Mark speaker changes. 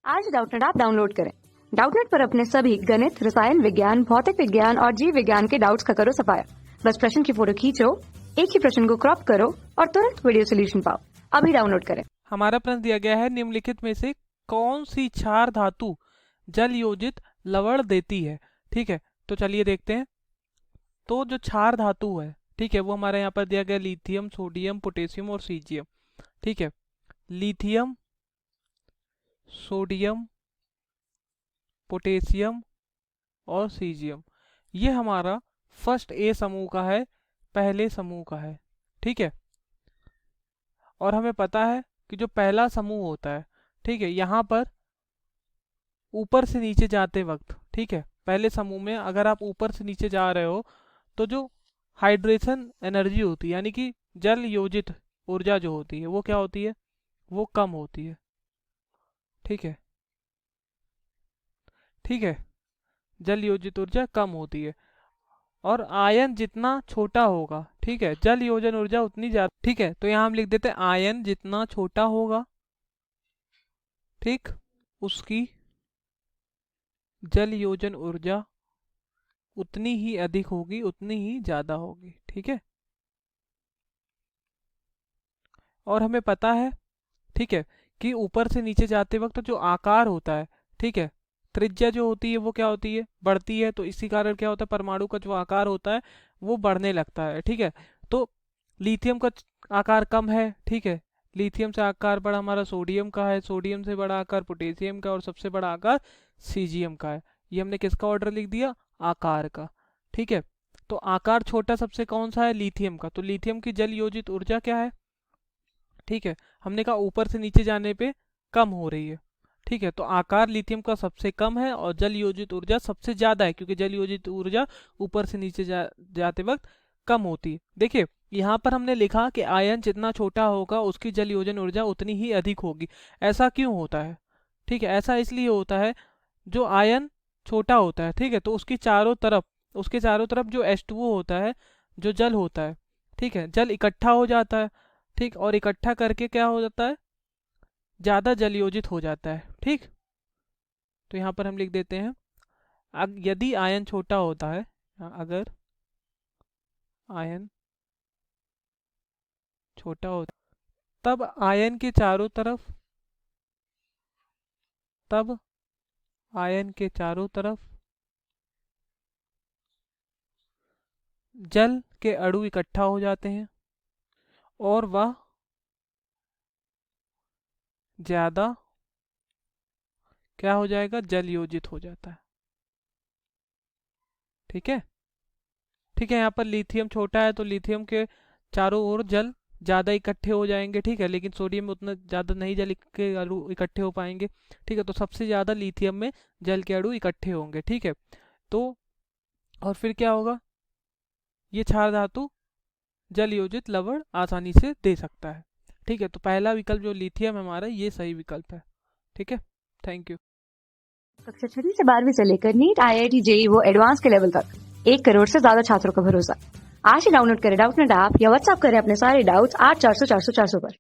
Speaker 1: आज Doubtnut app download करें। Doubtnut पर अपने सभी गणित, रसायन विज्ञान, भौतिक विज्ञान और जीव विज्ञान के डाउट्स का करो सफाया। बस प्रश्न की फोटो खींचो, एक ही प्रश्न को क्रॉप करो और तुरंत वीडियो सोल्यूशन पाओ। अभी डाउनलोड करें।
Speaker 2: हमारा प्रश्न दिया गया है, निम्नलिखित में से कौन सी क्षार धातु जल योजित लवण देती है। ठीक है, तो चलिए देखते हैं। तो जो क्षार धातु है, ठीक है, वो हमारे यहाँ पर दिया गया लिथियम, सोडियम, पोटेशियम और सीजियम। ठीक है, लिथियम, सोडियम, पोटेशियम और सीजियम, ये हमारा फर्स्ट ए समूह का है, पहले समूह का है। ठीक है, और हमें पता है कि जो पहला समूह होता है, ठीक है, यहाँ पर ऊपर से नीचे जाते वक्त, ठीक है, पहले समूह में अगर आप ऊपर से नीचे जा रहे हो तो जो हाइड्रेशन एनर्जी होती है, यानी कि जल योजित ऊर्जा जो होती है, वो क्या होती है, वो कम होती है। ठीक है, ठीक है, जल योजित ऊर्जा कम होती है और आयन जितना छोटा होगा, ठीक है, जल योजन ऊर्जा उतनी ज्यादा। ठीक है, तो यहाँ हम लिख देते हैं आयन जितना छोटा होगा, ठीक, उसकी जल योजन ऊर्जा उतनी ही अधिक होगी, उतनी ही ज्यादा होगी। ठीक है, और हमें पता है, ठीक है, कि ऊपर से नीचे जाते वक्त जो आकार होता है, ठीक है, त्रिज्या जो होती है वो क्या होती है, बढ़ती है। तो इसी कारण क्या होता है, परमाणु का जो आकार होता है वो बढ़ने लगता है। ठीक है, तो लिथियम का आकार कम है, ठीक है, लिथियम से आकार बड़ा हमारा सोडियम का है, सोडियम से बड़ा आकार पोटेशियम का और सबसे बड़ा आकार सीजियम का है। ये हमने किसका ऑर्डर लिख दिया, आकार का। ठीक है, तो आकार छोटा सबसे कौन सा है, लिथियम का। तो लिथियम की जल योजित ऊर्जा क्या है, ठीक है, हमने कहा ऊपर से नीचे जाने पे कम हो रही है। ठीक है, तो आकार लिथियम का सबसे कम है और जल योजित ऊर्जा सबसे ज्यादा है, क्योंकि जल योजित ऊर्जा ऊपर से नीचे जाते वक्त कम होती है। देखिए यहाँ पर हमने लिखा कि आयन जितना छोटा होगा उसकी जल योजन ऊर्जा उतनी ही अधिक होगी। ऐसा क्यों होता है, ठीक है, ऐसा इसलिए होता है, जो आयन छोटा होता है, ठीक है, तो उसके चारों तरफ जो H2O होता है, जो जल होता है, ठीक है, जल इकट्ठा हो जाता है, ठीक, और इकट्ठा करके क्या हो जाता है, ज्यादा जल योजित हो जाता है। ठीक, तो यहाँ पर हम लिख देते हैं, यदि आयन छोटा होता है, अगर आयन छोटा होता तब आयन के चारों तरफ तब आयन के चारों तरफ जल के अणु इकट्ठा हो जाते हैं और वह ज्यादा क्या हो जाएगा, जल योजित हो जाता है। ठीक है, ठीक है, यहाँ पर लिथियम छोटा है तो लिथियम के चारों ओर जल ज्यादा इकट्ठे हो जाएंगे। ठीक है, लेकिन सोडियम में उतना ज्यादा नहीं जल के अणु इकट्ठे हो पाएंगे। ठीक है, तो सबसे ज्यादा लिथियम में जल के अणु इकट्ठे होंगे। ठीक है, तो और फिर क्या होगा, ये क्षार धातु जल योजित लवण आसानी से दे सकता है। ठीक है, तो पहला विकल्प जो लिथियम है हमारा, ये सही विकल्प है। ठीक है, थैंक यू।
Speaker 1: कक्षा 6 से 12वीं से लेकर नीट, IIT, JEE वो एडवांस के लेवल तक 1 करोड़ से ज्यादा छात्रों का भरोसा। आज ही डाउनलोड करें डाउटनेट ऐप या व्हाट्सएप करें अपने सारे डाउट्स 8400 400 400 पर।